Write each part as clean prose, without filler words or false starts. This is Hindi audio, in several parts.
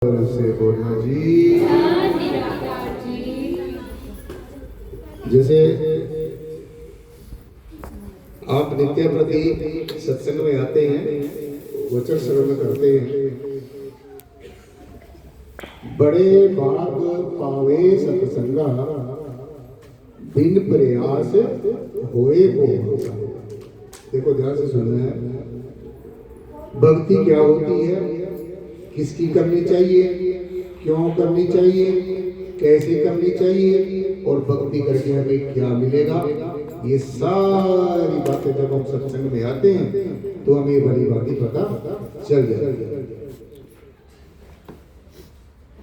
से बोलना जी। जैसे आप नित्य प्रति सत्संग में आते हैं, वचन श्रवण करते हैं, बड़े भाग पावे सत्संगा बिन प्रयास होए वो। देखो ध्यान से सुनना है, भक्ति क्या होती है, किसकी करनी चाहिए, क्यों करनी चाहिए, कैसे करनी चाहिए और भक्ति करके हमें क्या मिलेगा, ये सारी बातें जब हम सत्संग में आते हैं तो हमें बड़ी बातें पता चल जाती है।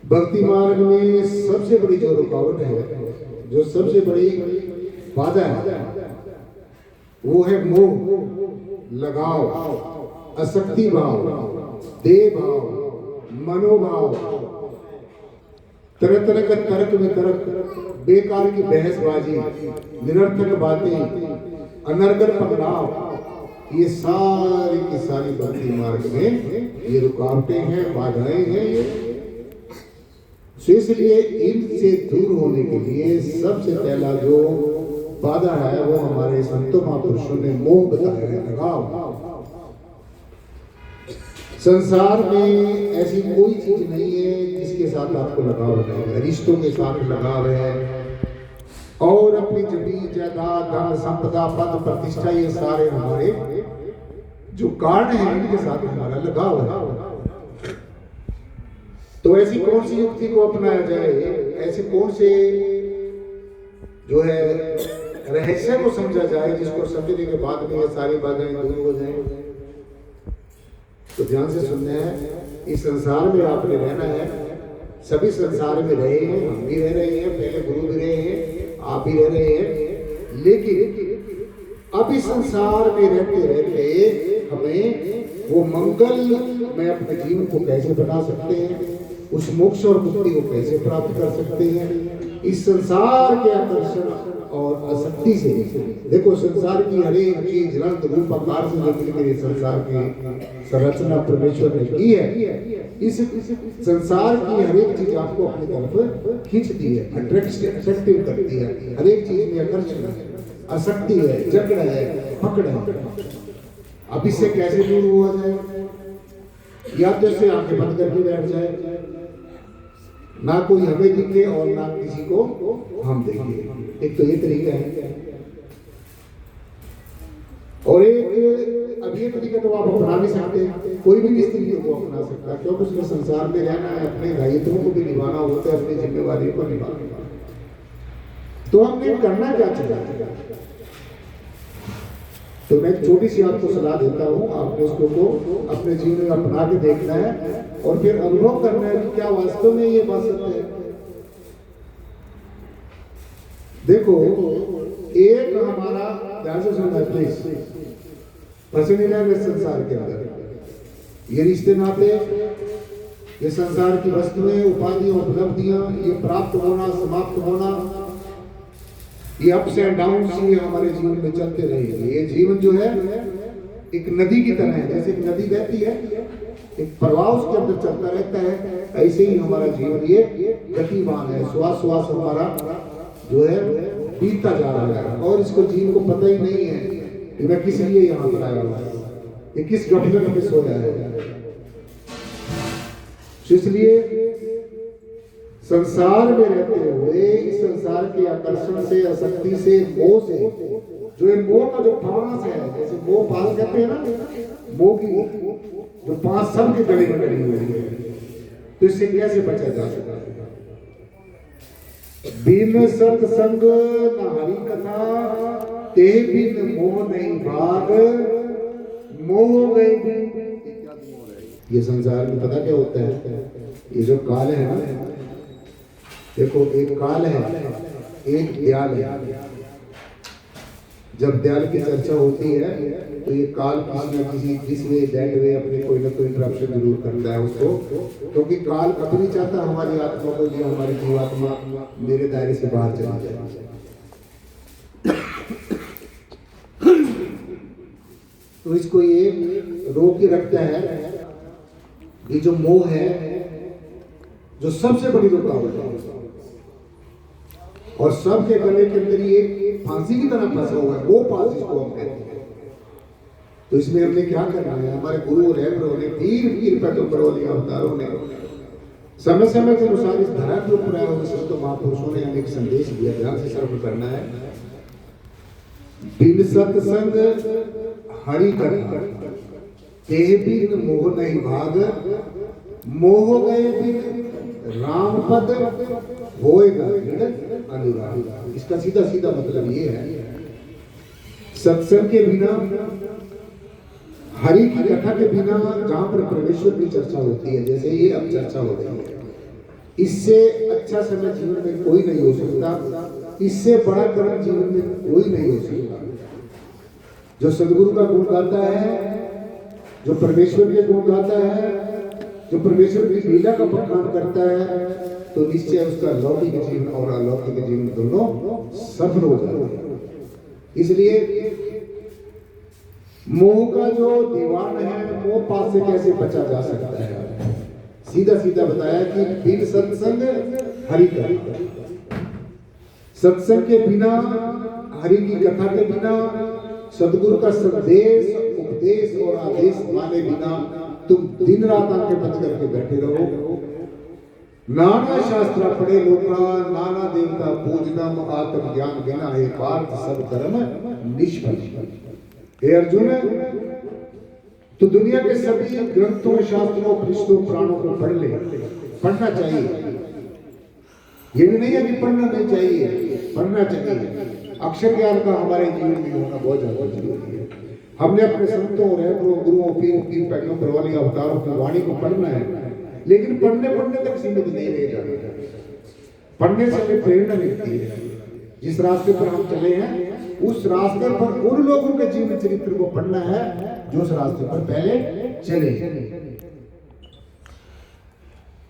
भक्ति मार्ग में सबसे बड़ी जो रुकावट है, जो सबसे बड़ी बाधा है, वो है मोह, लगाव, आसक्ति भाव, देह भाव, मनोभाव, तरह तरह का तर्क वितर्क, बेकार की बहसबाजी, निरर्थक बातें, अनर्गल पकड़ाव, ये सारी की सारी भक्ति मार्ग में ये रुकावटें हैं, बाधाएं हैं। इसलिए इनसे दूर होने के लिए सबसे पहला जो बाधा है वो हमारे संतों महापुरुषों ने मोह बताया है, लगाव। संसार में ऐसी कोई चीज नहीं है जिसके साथ आपको लगाव नहीं है। रिश्तों के साथ लगाव है और अपनी जमीन जायदाद, धन संपदा, पद प्रतिष्ठा, ये सारे हमारे जो कारण हैं इनके साथ हमारा लगाव है। तो ऐसी कौन सी युक्ति को अपनाया जाए, ऐसे कौन से जो है रहस्य को समझा जाए जिसको समझने के बाद में ये सारी बातें दूर हो जाए। तो ध्यान से सुनना है, इस संसार में आपने रहना है, सभी संसार में रहे हैं, हम भी रह रहे हैं, पहले गुरु भी रहे हैं, आप भी रह रहे हैं, लेकिन अब इस संसार में रहते रहते हमें वो मंगल में अपने जीवन को कैसे बना सकते हैं, उस मोक्ष और मुक्ति को कैसे प्राप्त कर सकते हैं, इस संसार के आकर्षण और आसक्ति से। देखो संसार की हर एक चीज रंग रूप आकार से जो मिलकर संसार की संरचना परमेश्वर ने की है, इस संसार की हर एक चीज आपको अपनी तरफ खींचती है, अट्रैक्टिव करती है, हर एक चीज में आकर्षण है, आसक्ति है, जकड़ है, पकड़ है। अब इससे कैसे दूर हुआ जाए? या तो इससे आंखें बंद करके बैठ जाए, ना कोई हमें दिखे और ना किसी को हम देखें। एक तो ये तरीका है, और एक अब ये तरीका तो आप अपना भी सकते हैं, कोई भी इस तरीके को अपना सकता है, क्योंकि उसमें संसार में रहना है, अपने दायित्वों को भी निभाना होता है, अपनी जिम्मेवारी को निभाना। तो हमने करना क्या चाहिए? तो मैं छोटी सी आपको सलाह देता हूँ, आपने उसको अपने जीवन में अपना के देखना है और फिर अनुभव करना है कि क्या वास्तव में ये बात सत्य है। देखो एक हमारा ध्यान से सुनना प्लीज, फंसे नहीं रहे संसार के अंदर। ये रिश्ते नाते, ये संसार की वस्तुएं, उपाधियां, उपलब्धियां, ये प्राप्त होना, समाप्त होना, ये अप्स एंड डाउन ये हमारे जीवन में चलते रहेंगे। ये जीवन जो है एक नदी की तरह है, जैसे एक नदी बहती है, एक प्रवाह उसके अंदर चलता रहता है, ऐसे ही हमारा जीवन ये गतिमान है, श्वास श्वास हमारा जो है बीतता जा रहा है और इसको जीवन को पता ही नहीं है कि मैं किस लिए यहाँ पर आया हुआ है, ये किस गठन में सोया है। इसलिए संसार में रहते हुए इस संसार के आकर्षण से, आसक्ति से, मोह से, जो इन मोह का जो पास है, जैसे मोह पास कहते हैं ना, मोह की जो पास सबके गले में लगी हुई है, तो इससे कैसे बचा जा सकता है? बिन सत्संग न हरि कथा, ते बिन मोह नहीं भाग, मोह गई। ये संसार में पता क्या होता है? ये जो काल है ना, देखो एक काल है, एक दयाल है। जब दयाल की चर्चा होती है तो ये काल किसी न किसी जिस वे दैट वे अपने कोई ना कोई इंटरप्शन जरूर करता है उसको, क्योंकि काल कभी नहीं चाहता हमारी आत्मा को या हमारी जीवात्मा मेरे दायरे से बाहर चली जाए। तो इसको ये रोक के रखता है। ये जो मोह है जो सबसे बड़ी रुकावट है, और सबके गले के अंदर ये फांसी की तरह फंसा हुआ है, वो पास जिसको हम कहते हैं। तो इसमें हमने क्या करना है? हमारे गुरु रहबरों ने, पीर पैगंबरों ने, अवतारों ने समय समय के अनुसार इस धरा के ऊपर आए हुए संतों महापुरुषों ने हमें एक संदेश दिया, ध्यान से श्रवण करना है। बिन सत्संग हरि कर ते बिन मोह नहीं भाग, मोह गए बिन राम पद होएगा अनुराग। इसका सीधा सीधा मतलब ये है, सत्संग के बिना, हरि की कथा के बिना, जहां पर परमेश्वर की चर्चा होती है, जैसे ये अब चर्चा हो रही है, इससे अच्छा समय जीवन में कोई नहीं हो सकता, इससे बड़ा कर्म जीवन में कोई नहीं हो सकता। जो सदगुरु का गुण गाता है, जो परमेश्वर के गुण गाता है, जो परमेश्वर की लीला का बखान करता है, तो निश्चय उसका लौकिक जीवन और अलौकिक जीवन दोनों सफल हो जाते हैं। इसलिए मोह का जो दीवान है, मोह पास से कैसे बचा जा सकता है? सीधा सीधा बताया कि बिन सत्संग हरि कर, सत्संग के बिना, हरि की कथा के बिना, सदगुरु का संदेश, उपदेश और आदेश माने बिना तुम दिन रात आंखें बंद करके बैठे रहो, नाना शास्त्र पढ़े लोका, नाना देवता पूजनम, आत्म ज्ञान बिना हे पार्थ सब कर्म निष्फल। हे अर्जुन, तो दुनिया के सभी ग्रंथों, शास्त्रों, उपनिषदों, पुराणों को पढ़ ले, पढ़ना चाहिए। ये भी नहीं है कि पढ़ना नहीं चाहिए, पढ़ना चाहिए। अक्षर ज्ञान का हमारे जीवन में होना बहुत ज्यादा जरूरी है। हमने अपने संतों, रहबरों, गुरुओं, पीर पैगंबर वाली अवतारों की वाणी को पढ़ना है, लेकिन पढ़ने तक सीमित नहीं रह जाना। पढ़ने से हमें प्रेरणा मिलती है। जिस रास्ते पर हम चले हैं, उस रास्ते पर उन लोगों के जीवन चरित्र को पढ़ना है जो उस रास्ते पर पहले चले।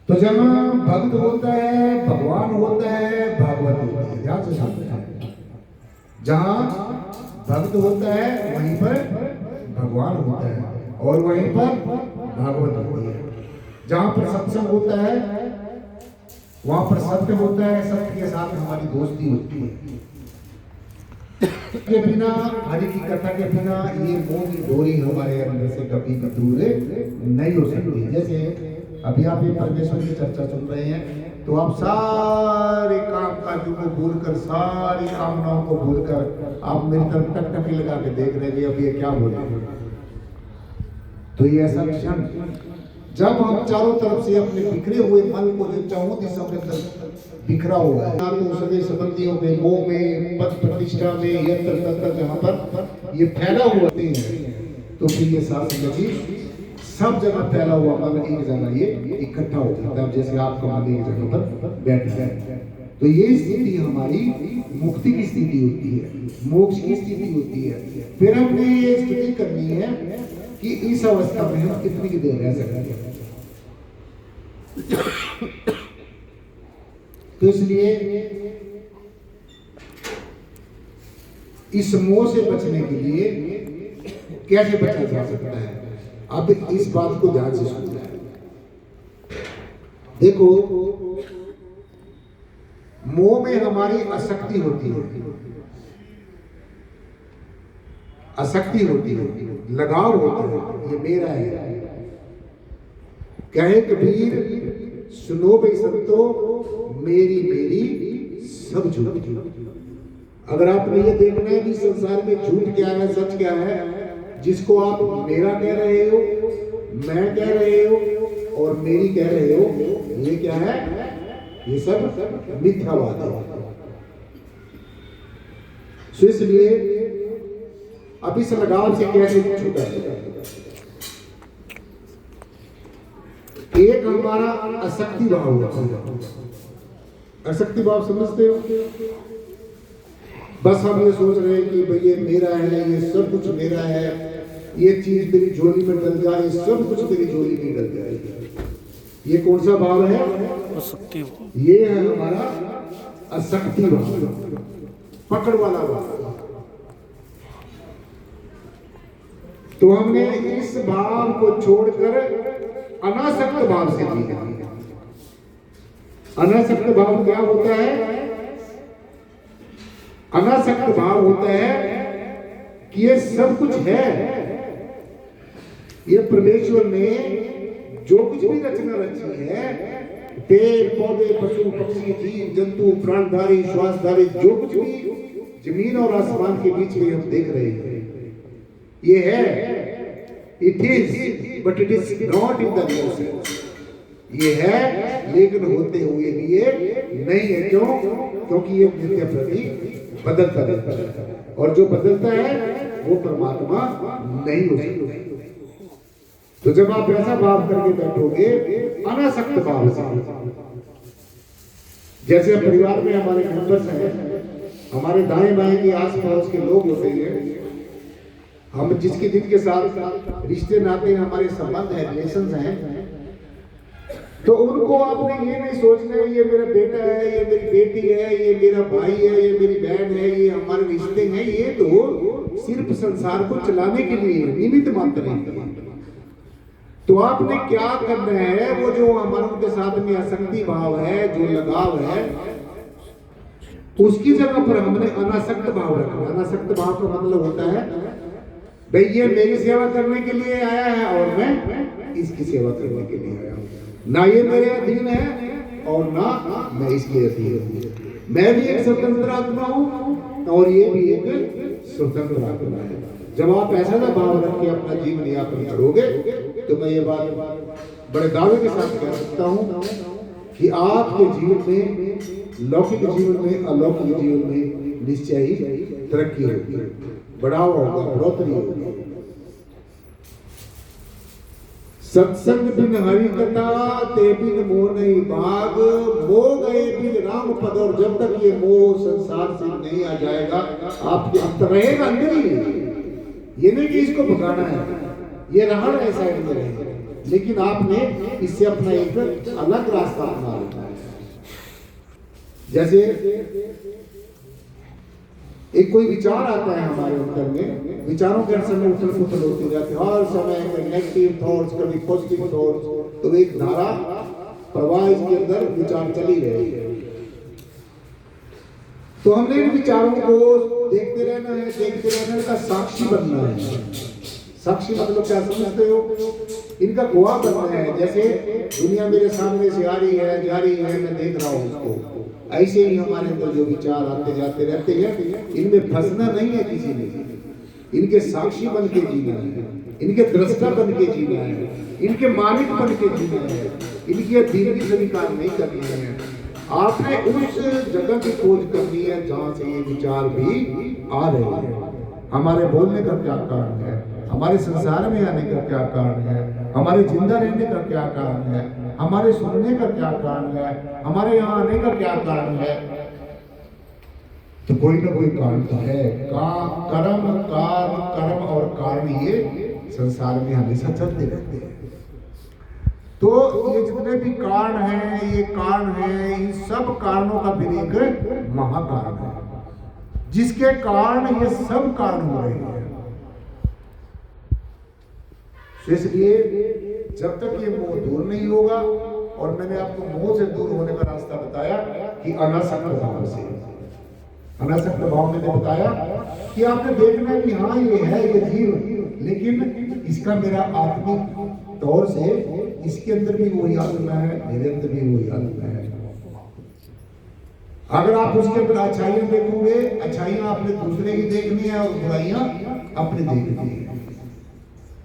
तो जहाँ भक्त होता है, भगवान होता है, भागवत होता है। ध्यान से सुनते हैं, जहाँ भक्त होता है वहीं पर भगवान होता है, और वहीं पर भागवत होती है। जहाँ पर सत्संग होता है वहां पर सत्य होता है, सत्य के साथ हमारी दोस्ती होती है। के बिना, हरि की कथा के बिना ये मोह की डोरी हमारे अंदर से कभी भी दूर नहीं हो सकती। जैसे अभी आप ये परमेश्वर की चर्चा सुन रहे हैं, तो आप सारे काम काजों को भूलकर, सारी कामनाओं को भूलकर आप मेरी तरफ टकटकी लगा के देख रहे हैं, अब ये क्या बोले। तो ये ऐसा क्षण जब हम चारों तरफ से अपने बिखरे हुए मन को, जो चारों दिशाओं के अंदर बिखरा हुआ है, तो सगे संबंधियों में, मोह में, पद प्रतिष्ठा में, यंत्र तंत्र जहाँ पर ये फैला हुआ है, तो फिर ये साथ जी सब जगह फैला हुआ मन एक जगह ये इकट्ठा हो जाता है। जैसे आपका मन एक जगह पर बैठ जाए, तो ये स्थिति हमारी मुक्ति की स्थिति होती है, मोक्ष की स्थिति होती है। फिर हमने ये स्थिति करनी है कि इस अवस्था में हम कितनी की देर रह सकते हैं। तो इसलिए इस मोह से बचने के लिए कैसे बचा जा सकता है, अब इस बात को ध्यान से सुनना है। देखो, मोह में हमारी आसक्ति होती है, आसक्ति होती है, लगाव होता है, ये मेरा है। कहे कबीर सुनो भाई संतो, मेरी मेरी सब झूठ। अगर आपने ये देखना है कि संसार में झूठ क्या है, सच क्या है, जिसको आप मेरा कह रहे हो, मैं कह रहे हो और मेरी कह रहे हो, ये क्या है? ये सब मिथ्यावाद है। सो इसलिए अब इस लगाव से कैसे छूटा जाए? एक हमारा आसक्ति भाव होता है। आसक्ति भाव समझते हो? बस हम ये सोच रहे हैं कि भाई ये मेरा है, ये सब कुछ मेरा है, ये चीज मेरी झोली में डल जाए, ये सब कुछ मेरी झोली में डल जाए। ये कौन सा भाव है? आसक्ति। ये है हमारा आसक्ति भाव, पकड़ वाला भाव। तो हमने इस भाव को छोड़कर अनासक्त भाव से जीना। अनासक्त भाव क्या होता है? अनासक्त भाव होता है कि ये सब कुछ है, ये परमेश्वर ने जो कुछ भी रचना रची है, पेड़ पौधे पशु पक्षी जीव जंतु प्राणधारी श्वासधारी जो कुछ भी जमीन और आसमान के बीच में हम देख रहे हैं, ये है, it is but it is not in the real sense. ये है लेकिन होते हुए भी ये नहीं है। क्यों? क्योंकि ये नित्य प्रति बदलता रहता है और जो बदलता है वो परमात्मा नहीं हो सकता। तो जब आप ऐसा भाव करके बैठोगे अनासक्त भाव से, जैसे परिवार में हमारे मेंबर्स हैं, हमारे दाएं बाएं के आस पास के लोग होते हैं, हम जिनके साथ रिश्ते नाते हमारे संबंध है, रिलेशंस हैं, तो उनको आपने ये नहीं सोचना है ये मेरा बेटा है, ये मेरी बेटी है, ये मेरा भाई है, ये मेरी बहन है, ये हमारे रिश्ते हैं, ये तो सिर्फ संसार को चलाने के लिए निमित्त मात्र है। तो आपने क्या करना है, वो जो हमारे उनके साथ में आसक्ति भाव है, जो लगाव है, उसकी जगह पर हमने अनासक्त भाव रखना। अनासक्त भाव का मतलब होता है भाई ये मेरी सेवा करने के लिए आया है और मैं इसकी सेवा करने के लिए आया हूं, ना ये मेरे अधीन है और ना मैं इसके अधीन हूं। मैं भी एक स्वतंत्र आत्मा हूं और ये भी एक स्वतंत्र आत्मा है। जब आप ऐसा ना भाव रख के अपना जीवन यापन करोगे तो मैं ये बात बड़े दावे के साथ कह सकता हूं कि आपके जीवन में, लौकिक जीवन में, अलौकिक जीवन में निश्चय ही तरक्की होगी, बढ़ावा होगा, बढ़ोतरी होगी। सत्संग बिन हरि कथा ते बिन मोह नहीं भाग, मोह गए बिन राम पद। और जब तक ये मोह संसार से नहीं आ जाएगा, आपके अंदर रहेगा, अंदर ही। ये नहीं कि इसको भगाना है, ये रहा ऐसा अंदर रहेगा, लेकिन आपने इससे अपना एक अलग रास्ता अपना लेना है। जैसे एक कोई विचार आता है हमारे अंदर में, विचारों के समय उथल पुथल होती जाती है, हर समय नेगेटिव थॉट्स, कभी पॉजिटिव थॉट्स, तो एक धारा प्रवाह इसके अंदर विचार चली रही है। तो हमने इन विचारों को देखते रहना है, देखते रहना है, इनका साक्षी बनना है। साक्षी मतलब क्या समझते हो? इनका गवाह बनना है। जैसे दुनिया मेरे सामने से आ रही है, जा रही है, मैं देख रहा हूँ उसको, ऐसे ही हमारे अंदर जो विचार आते जाते रहते हैं, इनमें फंसना नहीं है किसी ने। इनके साक्षी बन के जीना है, इनके दृष्टा बन के जीना है, इनके मालिक बन के जीना है, इनकी अधीनगी स्वीकार नहीं करनी है। आपने उस जगह की खोज करनी है जहां से ये विचार भी आ रहे हैं। हमारे बोलने का क्या कारण है, हमारे संसार में आने का क्या कारण है, हमारे जिंदा रहने का क्या कारण है, हमारे सुनने का क्या कारण है, हमारे यहाँ आने का क्या कारण है। तो कोई ना कोई कारण तो है। कर्म और कारण ये संसार में हमेशा चलते रहते हैं। तो ये जितने भी कारण हैं, ये कारण हैं, इन सब कारणों का भी एक महाकारण है, जिसके कारण ये सब कारण हो रहे हैं। इसलिए जब तक ये मोह दूर नहीं होगा, और मैंने आपको मोह से दूर होने का रास्ता बताया कि अनासक्त भाव से। अनासक्त भाव मैंने बताया कि आपने देखना है कि हाँ ये है, ये जीव, लेकिन इसका मेरा आत्मिक तौर से इसके अंदर भी वही आत्मा है, मेरे अंदर भी वही आत्मा है। अगर आप उसके अंदर अच्छाइयां देखोगे, अच्छाइयां आपने दूसरे की देखनी है और बुराइयां अपने देखनी है।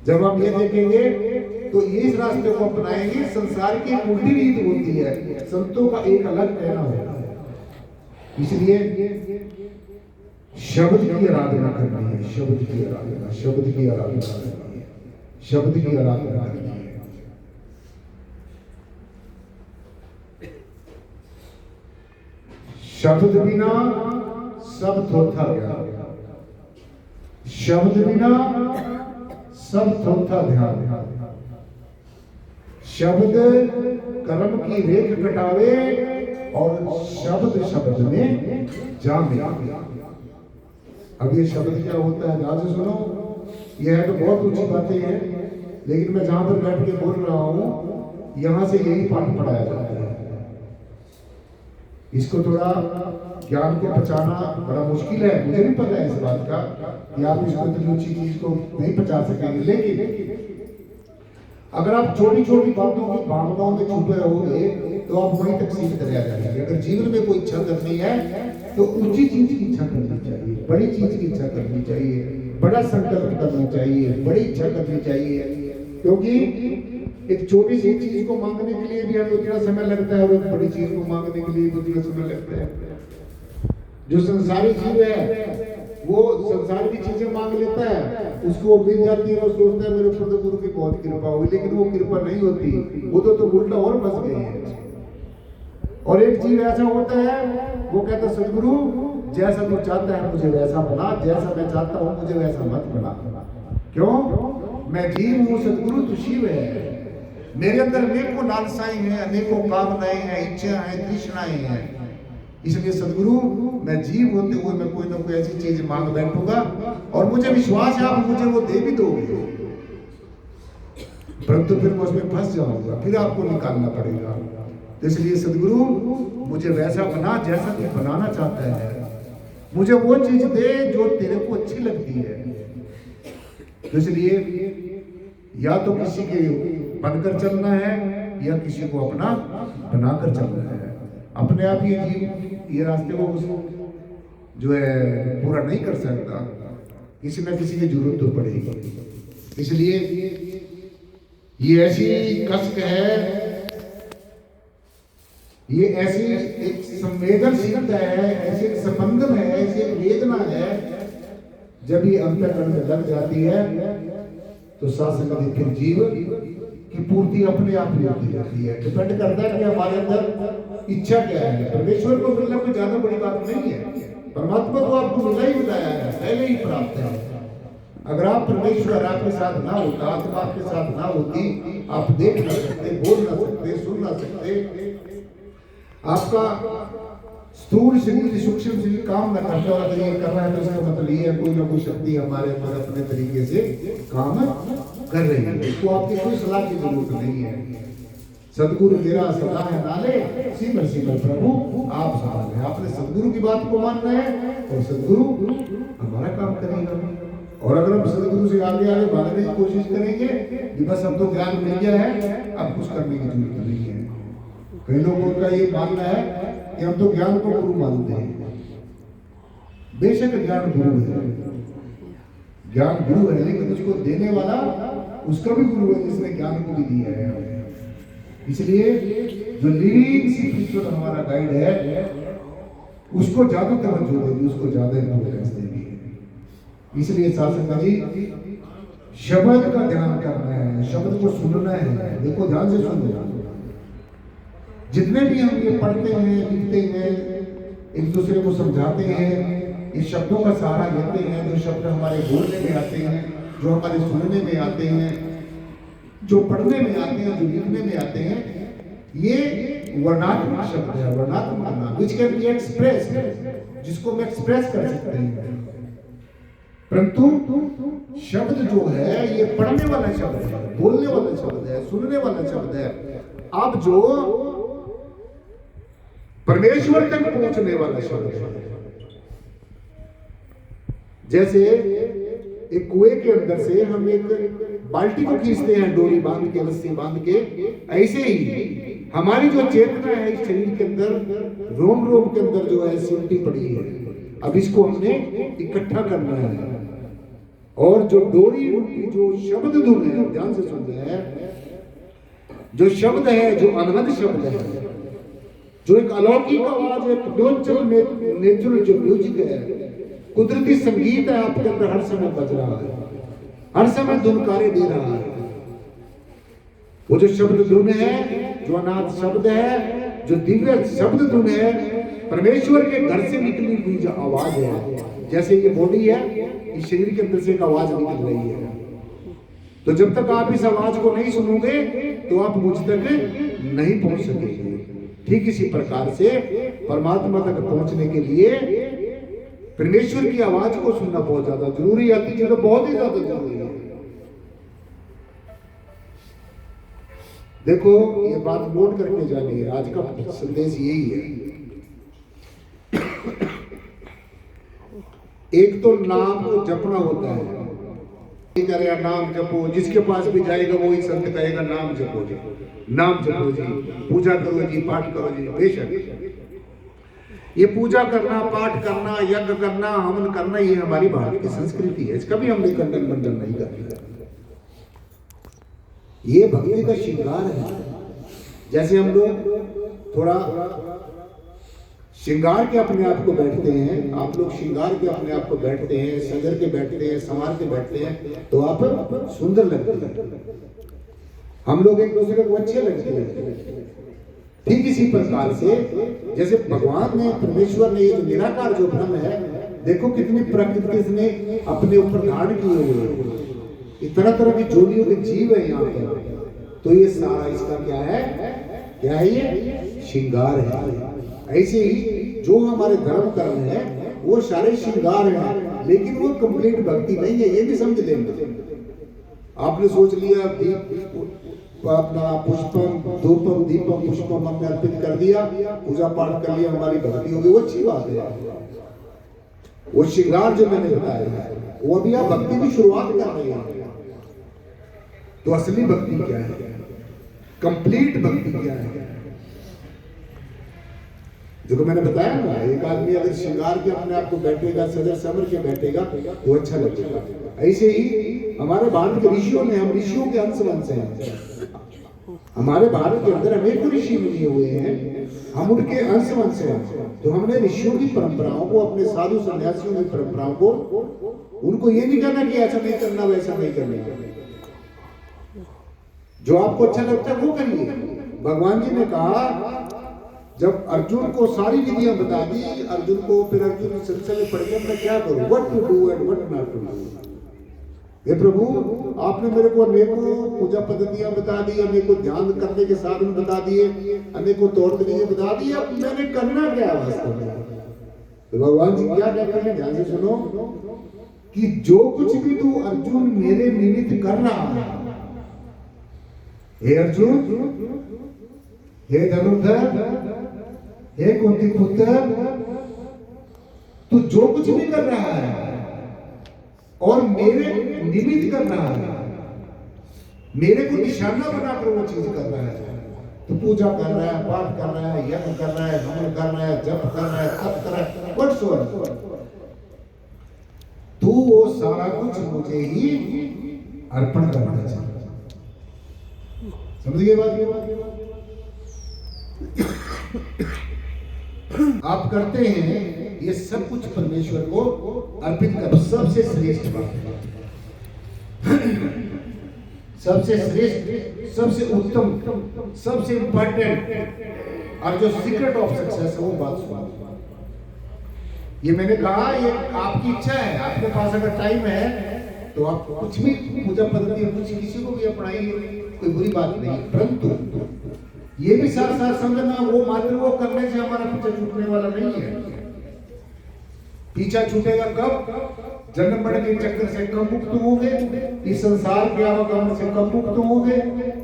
जब आप ये देखेंगे तो इस रास्ते को अपनाएंगे। संसार की एक उल्टी रीत होती है, संतों का एक अलग कहना होता है। इसलिए शब्द की आराधना करनी है, शब्द की आराधना, शब्द की आराधना करनी है, शब्द की आराधना करनी है। शब्द बिना सब थोथा गया, शब्द बिना सब थोथा ध्यान। शब्द कर्म की रेख कटावे और शब्द शब्द में जामे। अब ये शब्द क्या होता है, ध्यान से सुनो। यह है तो बहुत ऊंची बातें हैं, लेकिन मैं जहां पर बैठ के बोल रहा हूं, यहां से यही पाठ पढ़ाया जाता है। इसको थोड़ा ज्ञान को पचाना बड़ा मुश्किल है, मुझे भी पता है इस बात का कि आप इसको इतनी ऊंची चीज को नहीं पचा सकेंगे, लेकिन अगर आप छोटी छोटी बातों की भावनाओं में छुपे रहोगे तो आप वहीं तक सीमित रह जाएंगे। अगर जीवन में कोई इच्छा करनी है तो ऊंची चीज की इच्छा करनी चाहिए, बड़ी चीज की इच्छा करनी चाहिए, बड़ा संकल्प करना चाहिए, बड़ी इच्छा करनी चाहिए, क्योंकि एक छोटी सी चीज को मांगने के लिए भी हमें उतना समय लगता है और एक बड़ी चीज को मांगने के लिए भी उतना समय लगता है। जो संसारी जीव है वो संसार की चीजें मांग लेता है, उसको मिल जाती है, वो सोचता है मेरे ऊपर तो गुरु की बहुत कृपा हुई, लेकिन वो कृपा नहीं होती, वो तो उल्टा और फंस गए हैं। और एक जीव ऐसा होता है वो कहता है सदगुरु जैसा तू चाहता है मुझे वैसा बना, जैसा मैं चाहता हूँ मुझे वैसा मत बना। क्यों? मैं जीव हूँ, सदगुरु तू शिव है, मेरे अंदर अनेकों लालसाएं हैं, अनेकों कामनाएं हैं, इच्छा हैं, तृष्णाएं हैं, इसलिए सदगुरु मैं जीव होते हुए मैं कोई ना कोई ऐसी चीज मांग बैठूंगा और मुझे विश्वास है आप मुझे वो दे भी दोगे, परंतु फिर मैं उसमें फंस जाऊंगा, फिर आपको निकालना पड़ेगा। तो इसलिए सदगुरु मुझे वैसा बना जैसा तू बनाना चाहता है, मुझे वो चीज दे जो तेरे को अच्छी लगती है। तो इसलिए या तो किसी के बनकर चलना है या किसी को अपना बनाकर चलना है। अपने आप ये जीव ये रास्ते को जो है पूरा नहीं कर सकता, किसी न किसी की जरूरत तो पड़ेगी। इसलिए ये ऐसी कसक है, ये ऐसी एक संवेदनशीलता है, ऐसी एक संबंधन है, ऐसी एक वेदना है, जब ये अंतःकरण में लग जाती है तो सासंग फिर जीव की पूर्ति अपने आप ही होती रहती है। डिपेंड करता है कि हमारे अंदर इच्छा क्या है। परमेश्वर को मिलना कोई ज्यादा बड़ी बात नहीं है, परमात्मा तो आपको मिला ही मिलाया है, पहले ही प्राप्त है। अगर आप परमेश्वर आपके साथ ना होता, आत्मा आपके साथ ना होती, आप देख ना सकते, बोल ना सकते, सुन ना सकते, आपका स्थूल शरीर सूक्ष्म शरीर काम ना करता, और अगर ये कर रहा है तो इसका मतलब ये है कोई ना कोई शक्ति हमारे अंदर अपने तरीके से काम कर रही है। इसको आपकी कोई सलाह की जरूरत नहीं है। सदगुरु मेरा सलाह है नाले, सिमर सिमर प्रभु आप सहाय है। आपने सदगुरु की बात को मानना है और सदगुरु हमारा काम करेगा। और अगर हम सदगुरु से आगे आगे भागने की कोशिश करेंगे कि बस हम तो ज्ञान मिल गया है, अब कुछ करने की जरूरत नहीं है। कई लोगों का ये मानना है कि हम तो ज्ञान को गुरु मानते हैं। बेशक ज्ञान गुरु है, ज्ञान गुरु है, लेकिन उसको देने वाला उसका भी गुरु है जिसने ज्ञान को भी दिया है। इसलिए जो लिविंग स्पिरिचुअल हमारा गाइड है उसको ज्यादा तवज्जो देगी, उसको ज्यादा इंपॉर्टेंस देगी। इसलिए सासंगा जी शब्द का ध्यान करना है, शब्द को सुनना है। देखो ध्यान से सुनो, जितने भी हम ये पढ़ते हैं, लिखते हैं, एक दूसरे को समझाते हैं, इस शब्दों का सहारा लेते हैं, जो शब्द हमारे बोलने में आते हैं, जो हमारे सुनने में आते हैं, जो पढ़ने में आते हैं, जो लिखने में आते हैं, ये वर्णात्मक शब्द है, वर्णात्मक नाम, which can be expressed, जिसको हम एक्सप्रेस कर सकते हैं। परंतु शब्द जो है ये पढ़ने वाला शब्द है, बोलने वाला शब्द है, सुनने वाला शब्द है। अब जो परमेश्वर तक पहुंचने वाला शब्द है, जैसे एक कुएं के अंदर से हम एक बाल्टी को खींचते हैं डोरी बांध के, रस्सी बांध के, ऐसे ही हमारी जो चेतना है इस शरीर के अंदर रोम रोम के अंदर जो है सिमटी पड़ी है। अब इसको हमने इकट्ठा करना है, और जो डोरी रूपी जो शब्द धुन है, ध्यान से सुन रहे हैं, जो शब्द है, जो अनहद शब्द है, जो एक अलौकिक आवाज है, नेचुरल जो म्यूजिक है, कुदरती संगीत है, आपके अंदर हर समय बज रहा है, हर समय धुनकारे दे रहा है। वो जो शब्द धुन है, जो अनाथ शब्द है, जो दिव्य शब्द धुन है, परमेश्वर के घर से निकली हुई जो आवाज है, जैसे ये बॉडी है, इस शरीर के अंदर से एक आवाज निकल रही है। तो जब तक आप इस आवाज को नहीं सुनोगे तो आप मुझ तक नहीं पहुंच सकेंगे। ठीक इसी प्रकार से परमात्मा तक पहुंचने के लिए परमेश्वर की आवाज को सुनना बहुत ज्यादा जरूरी है, अति ज्यादा, बहुत ही ज्यादा जरूरी है। देखो ये बात नोट करके जानी है, आज का संदेश यही है। एक तो नाम को जपना होता है, करेगा नाम जपो, जिसके पास भी जाएगा वो ही संत कहेगा नाम जपो जी, नाम जपो जी, पूजा करो जी, पाठ करो जी। बेशक ये पूजा करना, पाठ करना, यज्ञ करना, हवन करना, ये हमारी भारत की संस्कृति है, इसका भी हमने खंडन मंडन नहीं कर। ये भक्ति का श्रृंगार है। जैसे हम लोग थोड़ा श्रृंगार के अपने आप को बैठते हैं, आप लोग श्रृंगार के अपने आप को बैठते हैं, सजर के बैठते हैं, संवार के बैठते हैं, तो आप सुंदर लगते हैं, हम लोग एक दूसरे को अच्छे लगते हैं। ठीक इसी प्रकार से जैसे भगवान ने, परमेश्वर ने, ये जो निराकार जो ब्रह्म है, देखो कितनी प्रकृति ने अपने ऊपर धारण किए हुए हैं, तरह तरह की जोड़ियों के जीव है यहाँ पे, तो ये सारा इसका क्या है, क्या है, ये श्रृंगार है। ऐसे ही जो हमारे धर्म कर्म है वो सारे श्रृंगार हैं, लेकिन वो कंप्लीट भक्ति नहीं है, ये भी समझ लेंगे। आपने सोच लिया अपना पुष्पम धूपम दीपम पुष्पम हमने अर्पित कर दिया, पूजा पाठ कर लिया, हमारी भक्ति होगी, वो अच्छी बात है। वो श्रृंगार जो मैंने बताया वो अभी आप भक्ति की शुरुआत कर रहे हैं। तो असली भक्ति क्या है, कंप्लीट भक्ति क्या है, जो मैंने बताया ना, एक आदमी अगर श्रृंगार के अपने आप को बैठेगा, सजर समर के बैठेगा, वो अच्छा लगेगा। ऐसे ही हमारे भारत के ऋषियों ने, हम ऋषियों के अंश हैं, हमारे भारत के अंदर अनेक ऋषि बने हुए हैं, हम उनके अंश हैं। तो हमने ऋषियों की परंपराओं को, अपने साधु सन्यासियों की परंपराओं को, उनको ये नहीं कहना कि ऐसा नहीं करना, वैसा नहीं करना, जो आपको अच्छा लगता है वो करिए। भगवान जी ने कहा, जब अर्जुन को सारी विधियां बता दी, अर्जुन को, फिर अर्जुन संशय में पड़ गया, मैं क्या करूं, what to do and what not to do. हे प्रभु, आपने मेरे को अनेकों पूजा पद्धतियां बता दी, अनेकों ध्यान करने के साधन बता दिए, अनेकों तौर तरीके बता दिए, अब मैंने करना क्या है वास्तव में। तो भगवान जी क्या कहते हैं, ध्यान से सुनो, कि जो कुछ भी तू अर्जुन मेरे निमित्त कर रहा है, हे अर्जुन, हे धनुर्धर, हे कुंती पुत्र, तू जो कुछ भी कर रहा है और मेरे निमित्त कर रहा है, मेरे को निशाना बनाकर वो चीज कर रहा है, तो पूजा कर रहा है, पाठ कर रहा है, यज्ञ कर रहा है, हवन कर रहा है, जप कर रहा है, तप कर रहा है, व्हाटसोएवर, तू वो सारा कुछ मुझे ही अर्पण करना चाहिए। समझिए बात, आप करते हैं ये सब कुछ परमेश्वर को अर्पित कर, सबसे श्रेष्ठ बात है, सबसे श्रेष्ठ, सबसे उत्तम, सबसे इंपॉर्टेंट, और जो सीक्रेट ऑफ सक्सेस है वो बात सुनो। ये मैंने कहा, ये आपकी इच्छा है, आपके पास अगर टाइम है तो आप कुछ भी पूजा पद्धति कुछ किसी को भी अपनाइए, कोई बुरी बात नहीं, परंतु ये भी साथ साथ समझना, वो मात्र वो करने से हमारा पीछा छूटने वाला नहीं है। पीछा छूटेगा कब, जन्म मरण के चक्कर से कब मुक्त होंगे, इस संसार के आवागमन से कब मुक्त होंगे,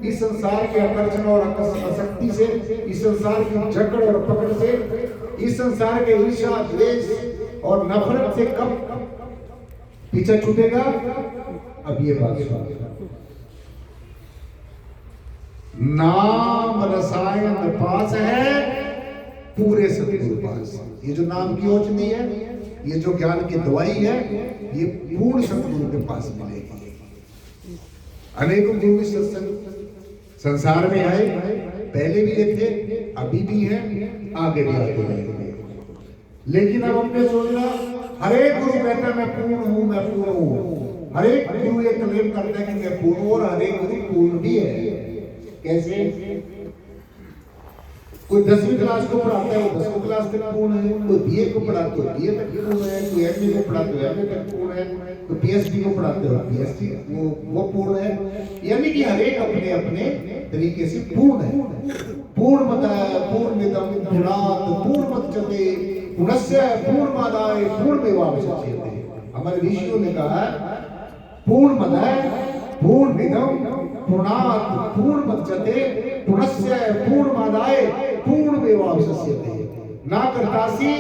इस संसार के आकर्षण और आसक्ति से, इस संसार की जकड़ और पकड़ से, इस संसार के ईर्ष्या, द्वेष और नफरत से कब पीछा छूटेगा। अब ये बात सुनो, नाम रसायन पास है पूरे सतगुरु पास। ये जो नाम की औषधि है, ये जो ज्ञान की दवाई है, ये पूर्ण सतगुरु के पास मिलेगी। अनेकों गुरु सत्संग संसार में आए, पहले भी थे, अभी भी है, आगे भी आते रहेंगे, लेकिन अब हमने सोचना, हर एक गुरु कहता है मैं पूर्ण हूं, मैं पूर्ण हूं। हर एक गुरु ये क्लेम करता है कि मैं पूर्ण हूं, और हर एक गुरु पूर्ण भी है। कैसे? कोई 10वीं क्लास को पढ़ाता है, वो 10वीं क्लास तक पूर्ण है, कोई बीए को पढ़ाते हो बीए तक पूर्ण है, कोई एमए को पढ़ाते हो एमए तक पूर्ण है, कोई पीएचडी को पढ़ाते हो पीएचडी वो पूर्ण है। यानी कि हर एक अपने अपने तरीके से पूर्ण है। पूर्णमिदं पूर्णात् पूर्णमुदच्यते पूर्णस्य पूर्णमादाय पूर्णमेवावशिष्यते। हमारे ऋषियों ने कहा पूर्णमदाय पूर्णमिदं पूर्णात् पूर्णमुदच्यते पूर्णस्य पूर्णमादाय पूर्णमेवावशिष्यते। ना कर्तासि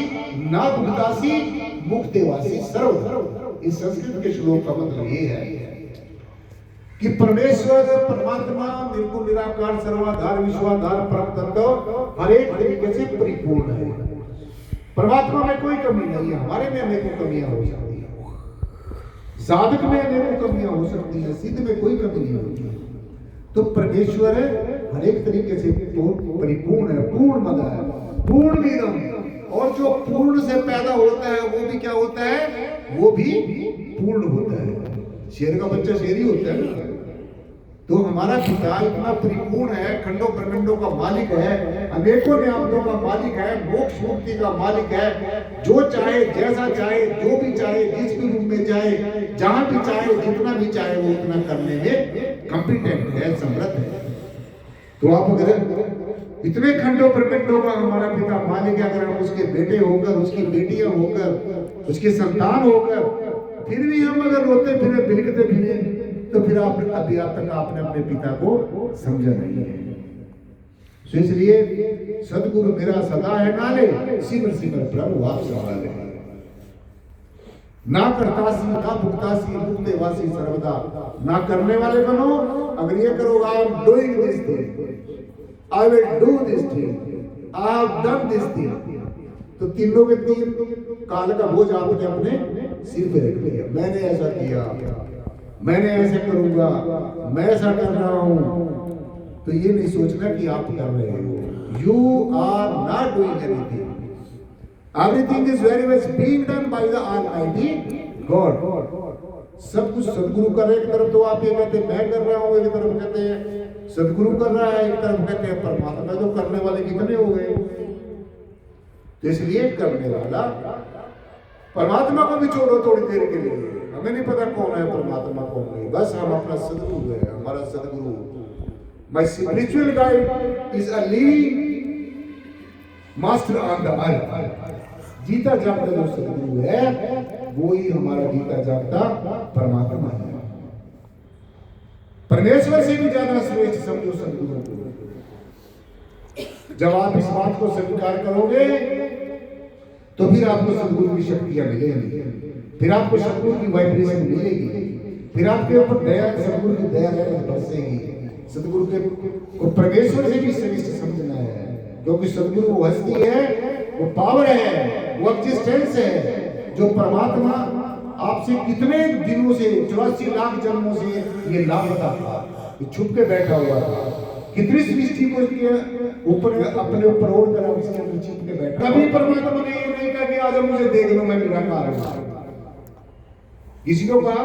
ना भुक्तासि मुक्तेवासी सर्वदा। इस संस्कृत के श्लोक का मतलब ये है कि परमेश्वर परमात्मा निर्गुण निराकार सर्वाधार विश्वाधार परम तत्व हर एक तरीके से परिपूर्ण है। परमात्मा में कोई कमी नहीं है। हमारे में अनेकों कमियां हो सकती है, साधक में अनेकों कमियां हो सकती है, सिद्ध में कोई कमी नहीं होती। तो परमेश्वर हर एक तरीके से परिपूर्ण है, पूर्ण मद है, पूर्ण निरम। और जो पूर्ण से पैदा होता है वो भी क्या होता है, वो भी पूर्ण होता है। शेर का बच्चा शेर ही होता है ना। तो हमारा पिता इतना परिपूर्ण है, खंडों ब्रह्मांडों का मालिक है, अनेकों नियामतों का मालिक है, मोक्ष मुक्ति का मालिक है। जो चाहे, जैसा चाहे, जो भी चाहे, जिस भी रूप में चाहे, जहां भी चाहे, जितना भी चाहे, वो उतना करने में कॉम्पिटेंट है, समर्थ है। तो आप अगर इतने खंडों ब्रह्मांडों का हमारा पिता मालिक है, अगर हम उसके बेटे होकर, उसकी बेटियां होकर, उसके संतान होकर, फिर भी हम अगर रोते फिरे, बिलखते फिरे, तो फिर आप अभी आप तक आपने अपने पिता को समझा नहीं है। तो इसलिए सदगुरु मेरा सदा है नाले, सिमर सिमर प्रभु आप संभाले। ना करतासी ना भुगतासी मुक्तेवासी सर्वदा। ना करने वाले बनो, अगर ये करोगे I am doing this thing, I will do this thing, I have done this thing, तो तीनों के तीन काल का बोझ आपने अपने सिर पे रख लिया। मैंने ऐसा किया, मैंने ऐसे करूंगा, मैं ऐसा कर रहा हूं। तो ये नहीं सोचना कि आप कर रहे हो। You are not doing anything, everything is very much being done by the almighty god. सब कुछ सदगुरु कर रहे हैं। एक तरफ तो आप ये कहते हैं मैं कर रहा हूं, एक तरफ कहते हैं सदगुरु कर रहा है, एक तरफ कहते हैं परमात्मा। तो करने वाले कितने हो गए। तो इसलिए करने वाला परमात्मा को भी छोड़ो थोड़ी देर के लिए। हमें नहीं पता कौन है परमात्मा, कौन नहीं, बस हम अपना सदगुरु है, हमारा सदगुरु। My spiritual guide is a living master on the earth. जीता जागता जो सदगुरु है वो ही हमारा जीता जागता परमात्मा है। परमेश्वर से भी ज्यादा श्रेष्ठ समझो सदगुरु को। जब आप इस बात को स्वीकार करोगे तो फिर आपको सदगुरु की शक्तियां मिलेंगी, फिर आपको सदगुरु की वाइब्रेशन मिलेगी, फिर आपके ऊपर दया, सदगुरु की दया बरसेगी। सदगुरु को परमेश्वर से भी श्रेष्ठ समझना है, क्योंकि सदगुरु वो हस्ती है, वो पावर है, वो एग्जिस्टेंस है, जो परमात्मा आपसे कितने दिनों से, 84 लाख जन्मों से ये लापता था, ये छुप के बैठा हुआ था। कितनी सृष्टि को ऊपर अपने ऊपर ओढ़ कर उसके अंदर छिप के बैठा। कभी परमात्मा ने ये नहीं कहा कि आज मुझे देख लो, मैं निराकार हूं। किसी को कहा,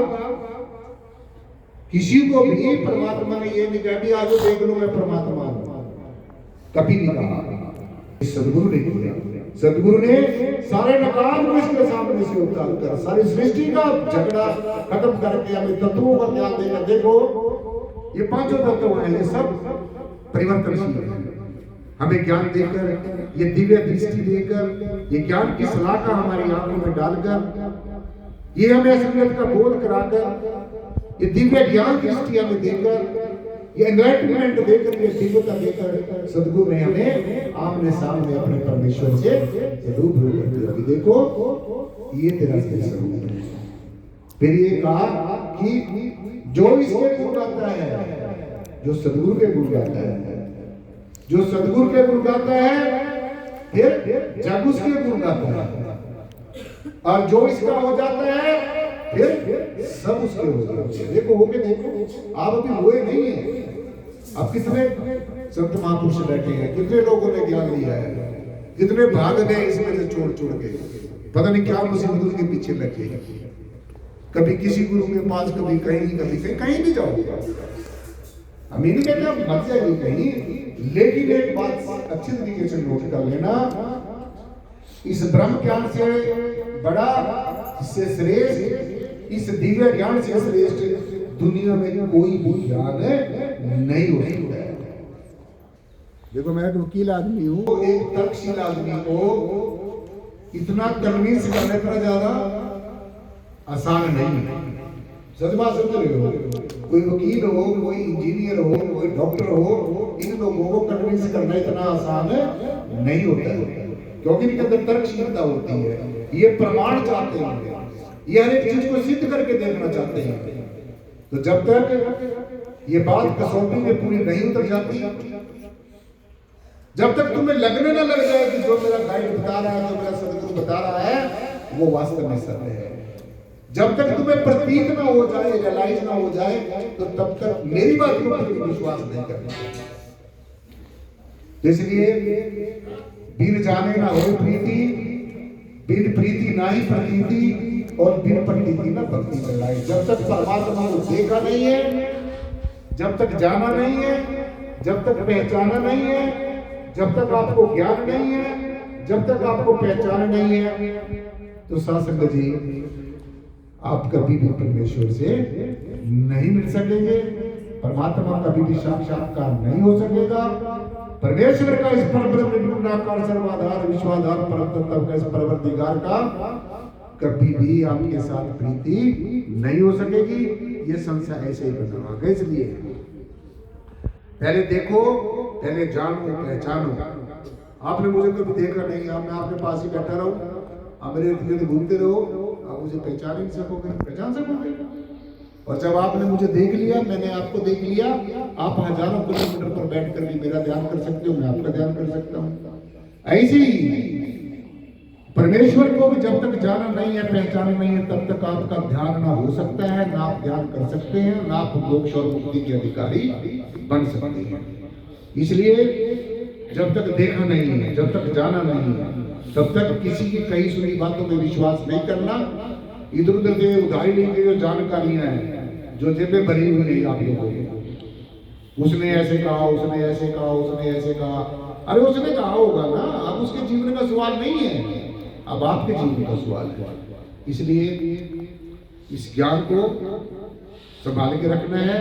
किसी को भी परमात्मा ने ये नहीं कहा कि आज देख लो मैं परमात्मा हूं, कभी नहीं कहा। सदगुरु ने किया। सदगुरु ने सारे नकार को इसके सामने से उतार कर सारी सृष्टि का झगड़ा खत्म करके हमें तत्वों का ज्ञान देकर, देखो ये पांचों तत्व हैं, ये सब परिवर्तनशील है। हमें ज्ञान देकर, ये दिव्य दृष्टि देकर, ये ज्ञान की सलाखा हमारी आंखों में डालकर, ये हमें असलियत का बोध कराकर, ये दिव्य ज्ञान दृष्टि हमें देकर, ये एनलाइटमेंट देकर, ये दिव्यता देकर सदगुरु ने हमें आमने सामने अपने परमेश्वर से रूबरू कर दिया कि देखो ये तेरा स्वरूप है। फिर ये कहा कि जो इसके गुण गाता है, जो सदगुरु के गुण गाता है, जो सदगुरु के गुण गाता है, फिर जग उसके गुण गाता है, और जो इसका हो जाता है फिर सब उसके हो जाते हैं। देखो हो के देखो, आप अभी हुए नहीं है। अब कितने संत महापुरुष बैठे हैं, कितने लोगों ने ज्ञान लिया है, कितने भाग गए इसमें से छोड़ छोड़ के, पता नहीं क्या मुसीबत के पीछे लगे। कभी किसी गुरु के पास, कभी कहीं, कभी कहीं, कहीं भी जाओ। हम ये नहीं कहते आप मत जाइए कहीं, लेकिन एक बात अच्छी तरीके से नोट कर लेना, इस ब्रह्म ज्ञान से बड़ा, इससे श्रेष्ठ, इस दिव्य ज्ञान से श्रेष्ठ दुनिया में कोई भी ज्ञान नहीं हो सकता है। देखो मैं एक वकील आदमी हूँ, एक तर्कशील आदमी को इतना कन्विंस करना इतना ज्यादा आसान नहीं है। सच बात समझ रहे हो? कोई वकील हो, कोई इंजीनियर हो, कोई डॉक्टर हो, इन लोगों को कन्विंस करना इतना आसान नहीं होता है। क्योंकि इनके अंदर तर्कशीलता होती है, ये प्रमाण चाहते हैं, ये हर एक चीज को सिद्ध करके देखना चाहते हैं। तो जब तक ये बात कसौटी में पूरी नहीं उतर जाती, जब तक तुम्हें लगने ना लग जाए कि जो मेरा गाइड बता रहा है, जो मेरा सदगुरु बता रहा है वो वास्तव में सत्य है, जब तक तुम्हें प्रतीत ना हो जाए, रियलाइज ना हो जाए, तो तब तक मेरी बात के ऊपर विश्वास नहीं करना। इसलिए बिन जाने ना हो प्रीति, बिन प्रीति ना ही प्रतीति, और बिन प्रतीति ना भक्ति में लाई। जब तक परमात्मा को देखा नहीं है, जब तक जाना नहीं है, जब तक पहचाना नहीं है, जब तक आपको ज्ञान नहीं है, जब तक आपको पहचान नहीं है, तो सासंग जी आप कभी भी परमेश्वर से नहीं मिल सकेंगे, परमात्मा कभी भी साक्षात्कार नहीं हो सकेगा। परमेश्वर का इस परब्रह्म निर्गुणाकार सर्वाधार विश्वाधार परम तत्व का इस परवरदिगार का कभी भी आपके साथ प्रीति नहीं हो सकेगी। ये संसार ऐसे ही बना होगा। इसलिए पहले देखो, पहले जानो, पहचानो। आपने मुझे कभी देखा नहीं, अब मैं आपके पास ही बैठा रहूं, आप मेरे इर्द गिर्द घूमते रहो, आप मुझे पहचान ही नहीं सकोगे, पहचान सकोगे। और जब आपने मुझे देख लिया, मैंने आपको देख लिया, आप हजारों किलोमीटर पर बैठ कर भी मेरा ध्यान कर सकते हो, मैं आपका ध्यान कर सकता हूँ। ऐसे ही परमेश्वर को भी जब तक जाना नहीं है, पहचाना नहीं है, तब तक आपका ध्यान ना हो सकता है, ना आप ध्यान कर सकते हैं, ना आप मोक्ष और मुक्ति के अधिकारी बन सकते हैं। इसलिए जब तक देखा नहीं है, जब तक जाना नहीं है, तब तक किसी की कही सुनी बातों में विश्वास नहीं करना। इधर उधर के उधारी लेंगे जो जानकारियां हैं, जो जेबें भरी हुई नहीं आप लोगों को, उसने ऐसे कहा, उसने ऐसे कहा, उसने ऐसे कहा, अरे उसने कहा होगा ना, अब उसके जीवन का सवाल नहीं है, अब आपके जीवन का सवाल है। इसलिए इस ज्ञान को संभाल के रखना है।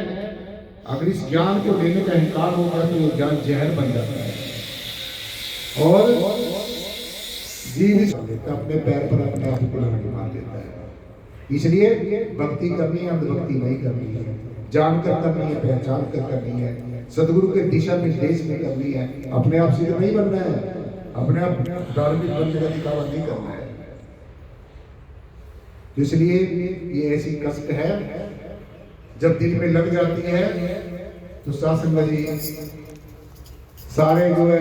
अगर इस ज्ञान को लेने का अहंकार हो गया तो ये ज्ञान जहर बन जाता है और जीव अपने पैर पर अपने आप को मार देता है। इसलिए भक्ति करनी है, अंधभक्ति नहीं करनी है, जानकर करनी है, पहचान कर करनी है, सदगुरु के दिशा निर्देश में करनी है। अपने आप से नहीं बनना है, अपने आप धार्मिक बनने का दिखावा नहीं करना है। इसलिए ये ऐसी कष्ट है, जब दिल में लग जाती है तो सासंग जी सारे जो है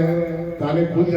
ताले खुल